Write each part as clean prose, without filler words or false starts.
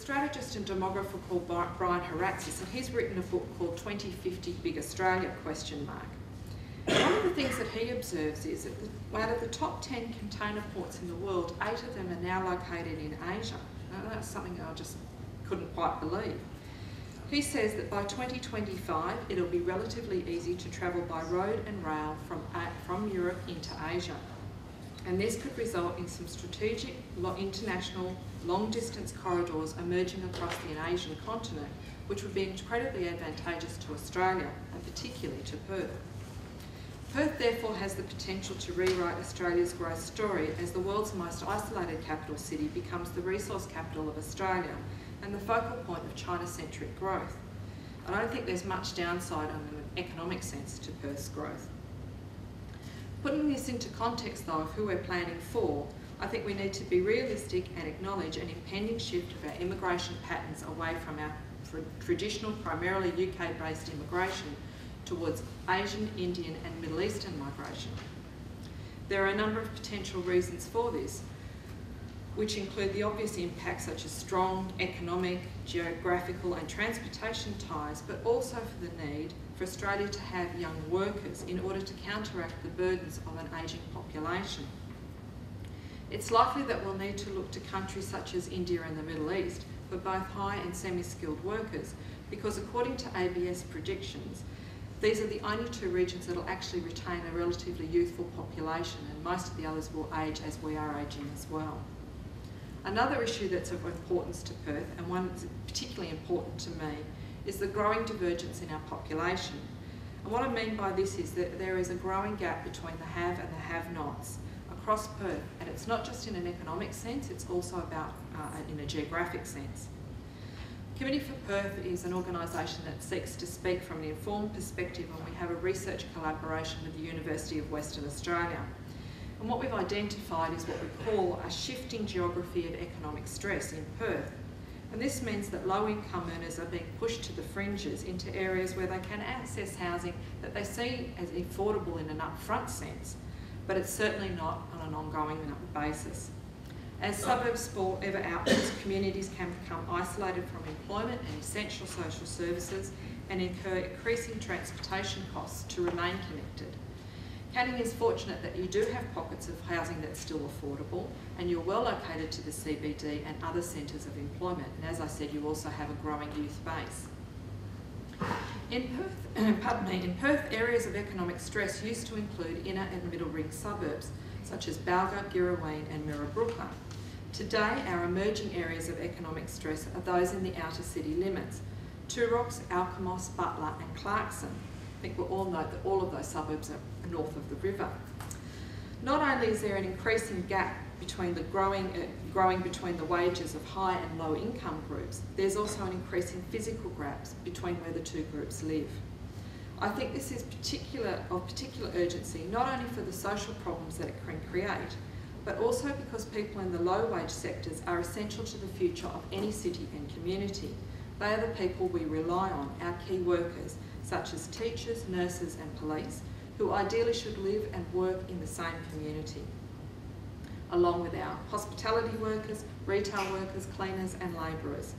strategist and demographer called Brian Haratzis, and he's written a book called 2050 Big Australia ? One of the things that he observes is that out of the top 10 container ports in the world, 8 of them are now located in Asia. Now, that's something I just couldn't quite believe. He says that by 2025, it'll be relatively easy to travel by road and rail from Europe into Asia. And this could result in some strategic international long-distance corridors emerging across the Asian continent, which would be incredibly advantageous to Australia, and particularly to Perth. Perth therefore has the potential to rewrite Australia's growth story as the world's most isolated capital city becomes the resource capital of Australia and the focal point of China-centric growth. I don't think there's much downside in an economic sense to Perth's growth. Putting this into context though of who we're planning for, I think we need to be realistic and acknowledge an impending shift of our immigration patterns away from our traditional, primarily UK-based immigration towards Asian, Indian and Middle Eastern migration. There are a number of potential reasons for this, which include the obvious impacts such as strong economic, geographical and transportation ties, but also for the need for Australia to have young workers in order to counteract the burdens of an ageing population. It's likely that we'll need to look to countries such as India and the Middle East for both high and semi-skilled workers, because according to ABS predictions, these are the only 2 regions that will actually retain a relatively youthful population, and most of the others will age as we are ageing as well. Another issue that's of importance to Perth, and one that's particularly important to me, is the growing divergence in our population. And what I mean by this is that there is a growing gap between the have and the have-nots across Perth, and it's not just in an economic sense, it's also about in a geographic sense. Committee for Perth is an organisation that seeks to speak from an informed perspective, and we have a research collaboration with the University of Western Australia. And what we've identified is what we call a shifting geography of economic stress in Perth. And this means that low-income earners are being pushed to the fringes into areas where they can access housing that they see as affordable in an upfront sense, but it's certainly not on an ongoing basis. As suburbs fall ever outwards, communities can become isolated from employment and essential social services and incur increasing transportation costs to remain connected. Canning is fortunate that you do have pockets of housing that's still affordable, and you're well located to the CBD and other centres of employment, and as I said, you also have a growing youth base. In Perth, areas of economic stress used to include inner and middle ring suburbs, such as Balga, Girraween and Mirrabooka. Today, our emerging areas of economic stress are those in the outer city limits: Turox, Alkimos, Butler and Clarkson. I think we all know that all of those suburbs are north of the river. Not only is there an increasing gap between the growing between the wages of high and low income groups, there's also an increasing physical gap between where the 2 groups live. I think this is of particular urgency, not only for the social problems that it can create, but also because people in the low wage sectors are essential to the future of any city and community. They are the people we rely on, our key workers, such as teachers, nurses and police, who ideally should live and work in the same community, along with our hospitality workers, retail workers, cleaners and labourers.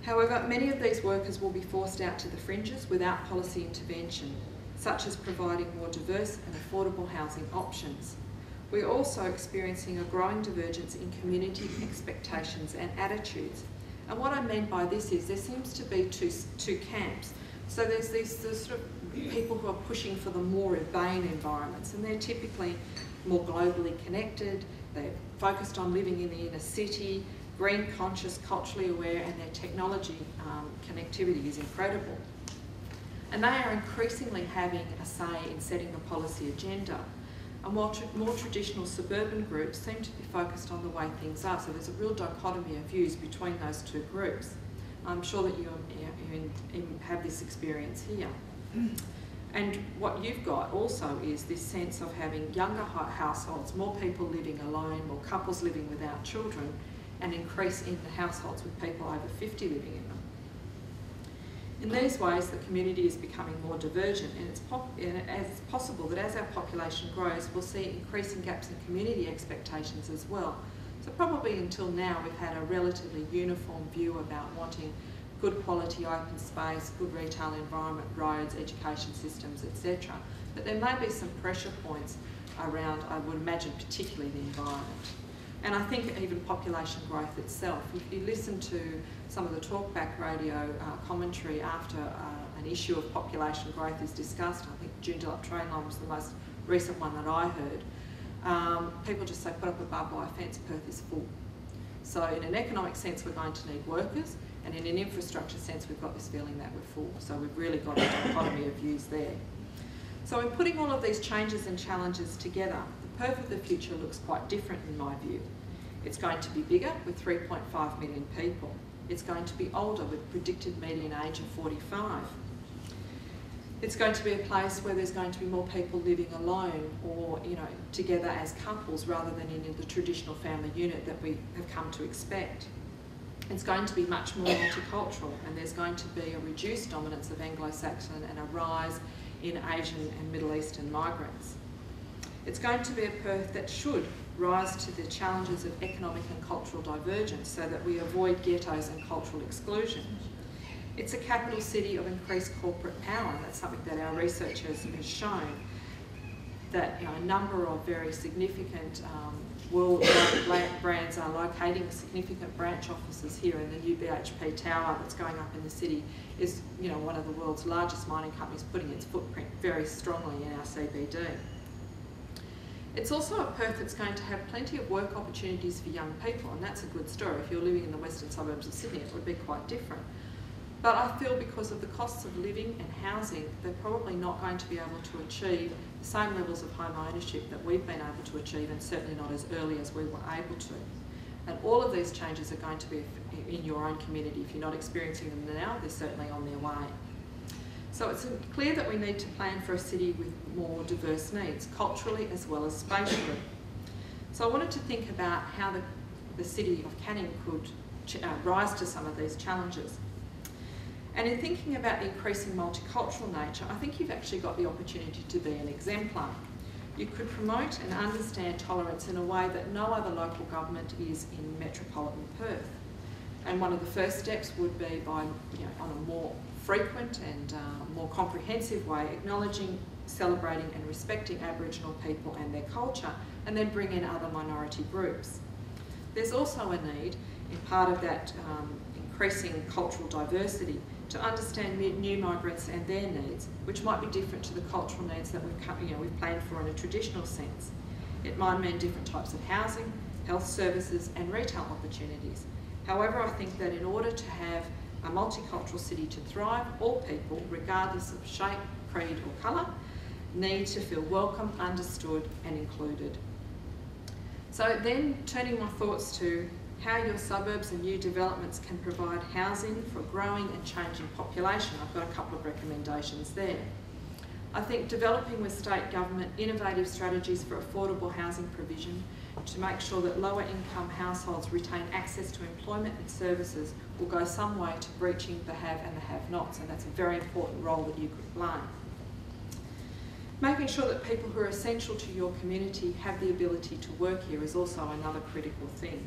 However, many of these workers will be forced out to the fringes without policy intervention, such as providing more diverse and affordable housing options. We're also experiencing a growing divergence in community expectations and attitudes. And what I mean by this is there seems to be two camps. So there's these sort of people who are pushing for the more urbane environments, and they're typically more globally connected, they're focused on living in the inner city, green conscious, culturally aware, and their technology connectivity is incredible. And they are increasingly having a say in setting the policy agenda. And while more traditional suburban groups seem to be focused on the way things are, so there's a real dichotomy of views between those 2 groups. I'm sure that you have this experience here. And what you've got also is this sense of having younger households, more people living alone, more couples living without children, and increase in the households with people over 50 living in them. In these ways, the community is becoming more divergent, and it's possible that as our population grows, we'll see increasing gaps in community expectations as well, So probably until now we've had a relatively uniform view about wanting good quality open space, good retail environment, roads, education systems, etc. But there may be some pressure points around, I would imagine, particularly the environment. And I think even population growth itself. If you listen to some of the talkback radio commentary after an issue of population growth is discussed, I think Joondalup train line was the most recent one that I heard, people just say put up a barbed wire fence, Perth is full. So in an economic sense we're going to need workers, and in an infrastructure sense we've got this feeling that we're full. So we've really got a dichotomy of views there. So in putting all of these changes and challenges together, the Perth of the future looks quite different in my view. It's going to be bigger with 3.5 million people. It's going to be older with predicted median age of 45. It's going to be a place where there's going to be more people living alone or, you know, together as couples rather than in the traditional family unit that we have come to expect. It's going to be much more multicultural, and there's going to be a reduced dominance of Anglo-Saxon and a rise in Asian and Middle Eastern migrants. It's going to be a Perth that should rise to the challenges of economic and cultural divergence so that we avoid ghettos and cultural exclusion. It's a capital city of increased corporate power. That's something that our research has shown, that, you know, a number of very significant worldwide brands are locating significant branch offices here, in the new BHP tower that's going up in the city is, you know, one of the world's largest mining companies putting its footprint very strongly in our CBD. It's also a Perth that's going to have plenty of work opportunities for young people, and that's a good story. If you're living in the western suburbs of Sydney, it would be quite different. But I feel because of the costs of living and housing, they're probably not going to be able to achieve the same levels of home ownership that we've been able to achieve, and certainly not as early as we were able to. And all of these changes are going to be in your own community. If you're not experiencing them now, they're certainly on their way. So it's clear that we need to plan for a city with more diverse needs, culturally as well as spatially. So I wanted to think about how the city of Canning could rise to some of these challenges. And in thinking about the increasing multicultural nature, I think you've actually got the opportunity to be an exemplar. You could promote and understand tolerance in a way that no other local government is in metropolitan Perth. And one of the first steps would be by, you know, on a more frequent and more comprehensive way, acknowledging, celebrating and respecting Aboriginal people and their culture, and then bring in other minority groups. There's also a need, in part of that increasing cultural diversity, to understand new migrants and their needs, which might be different to the cultural needs that we've planned for in a traditional sense. It might mean different types of housing, health services and retail opportunities. However, I think that in order to have a multicultural city to thrive, all people, regardless of shape, creed or colour, need to feel welcome, understood and included. So then turning my thoughts to how your suburbs and new developments can provide housing for a growing and changing population. I've got a couple of recommendations there. I think developing with state government innovative strategies for affordable housing provision to make sure that lower income households retain access to employment and services will go some way to breaching the have and the have-nots, and that's a very important role that you could play. Making sure that people who are essential to your community have the ability to work here is also another critical thing.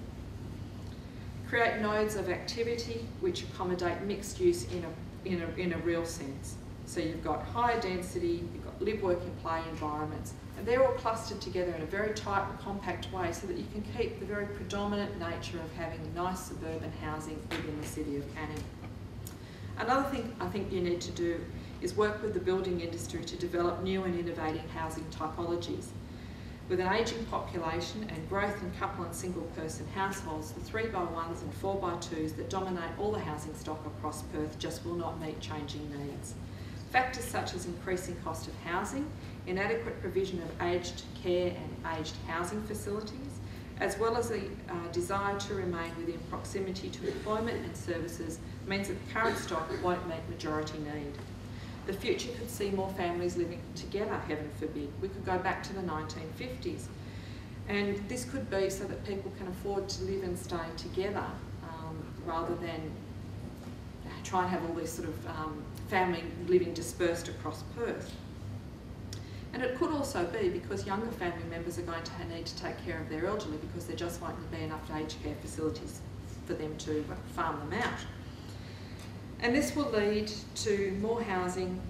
Create nodes of activity which accommodate mixed use in a real sense. So you've got higher density, you've got live, work and play environments, and they're all clustered together in a very tight and compact way so that you can keep the very predominant nature of having nice suburban housing within the city of Canning. Another thing I think you need to do is work with the building industry to develop new and innovative housing typologies. With an ageing population and growth in couple and single person households, the 3x1s and 4x2s that dominate all the housing stock across Perth just will not meet changing needs. Factors such as increasing cost of housing, inadequate provision of aged care and aged housing facilities, as well as a desire to remain within proximity to employment and services means that the current stock won't meet majority need. The future could see more families living together, heaven forbid. We could go back to the 1950s. And this could be so that people can afford to live and stay together rather than try and have all this sort of family living dispersed across Perth. And it could also be because younger family members are going to need to take care of their elderly because there just won't be enough aged care facilities for them to farm them out. And this will lead to more housing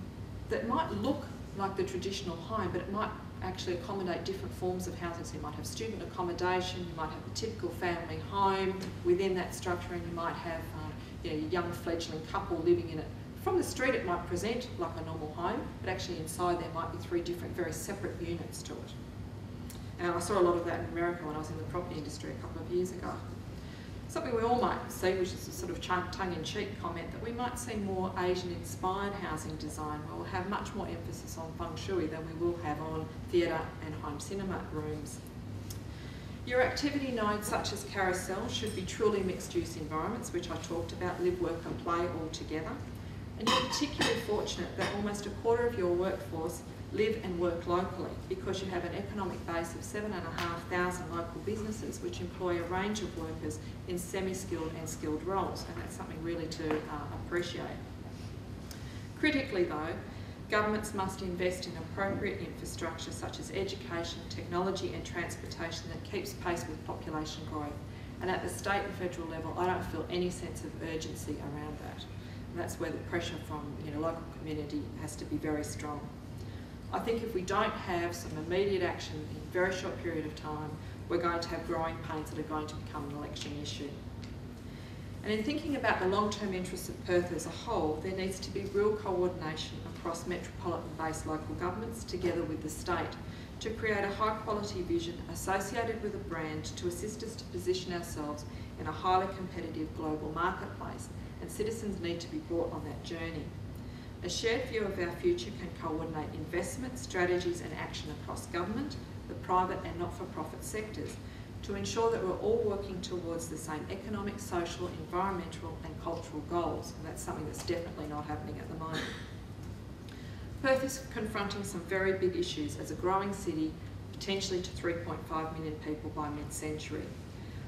that might look like the traditional home, but it might actually accommodate different forms of housing. So you might have student accommodation, you might have a typical family home within that structure, and you might have a young fledgling couple living in it. From the street it might present like a normal home, but actually inside there might be 3 different, very separate units to it. And I saw a lot of that in America when I was in the property industry a couple of years ago. Something we all might see, which is a sort of tongue-in-cheek comment, that we might see more Asian-inspired housing design where we'll have much more emphasis on feng shui than we will have on theatre and home cinema rooms. Your activity nodes such as carousel should be truly mixed-use environments, which I talked about, live, work and play all together. And you're particularly fortunate that almost a quarter of your workforce live and work locally because you have an economic base of 7,500 local businesses which employ a range of workers in semi-skilled and skilled roles, and that's something really to appreciate. Critically though, governments must invest in appropriate infrastructure such as education, technology and transportation that keeps pace with population growth. And at the state and federal level, I don't feel any sense of urgency around that. And that's where the pressure from local community has to be very strong. I think if we don't have some immediate action in a very short period of time, we're going to have growing pains that are going to become an election issue. And in thinking about the long-term interests of Perth as a whole, there needs to be real coordination across metropolitan-based local governments together with the state to create a high-quality vision associated with a brand to assist us to position ourselves in a highly competitive global marketplace, and citizens need to be brought on that journey. A shared view of our future can coordinate investment, strategies and action across government, the private and not-for-profit sectors to ensure that we're all working towards the same economic, social, environmental and cultural goals. And that's something that's definitely not happening at the moment. Perth is confronting some very big issues as a growing city, potentially to 3.5 million people by mid-century.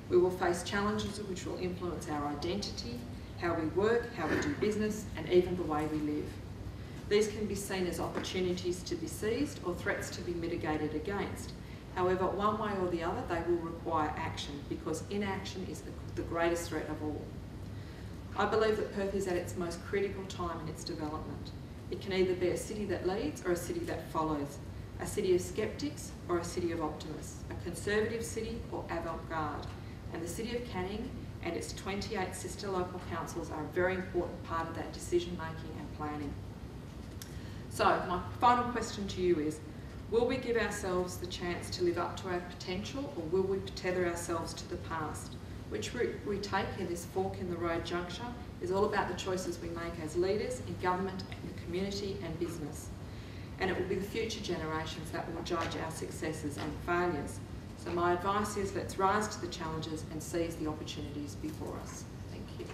We will face challenges which will influence our identity, how we work, how we do business, and even the way we live. These can be seen as opportunities to be seized or threats to be mitigated against. However, one way or the other, they will require action because inaction is the greatest threat of all. I believe that Perth is at its most critical time in its development. It can either be a city that leads or a city that follows, a city of skeptics or a city of optimists, a conservative city or avant-garde. And the City of Canning and its 28 sister local councils are a very important part of that decision-making and planning. So my final question to you is, will we give ourselves the chance to live up to our potential, or will we tether ourselves to the past? Which route we take in this fork in the road juncture is all about the choices we make as leaders in government, in the community and business. And it will be the future generations that will judge our successes and failures. So my advice is let's rise to the challenges and seize the opportunities before us. Thank you.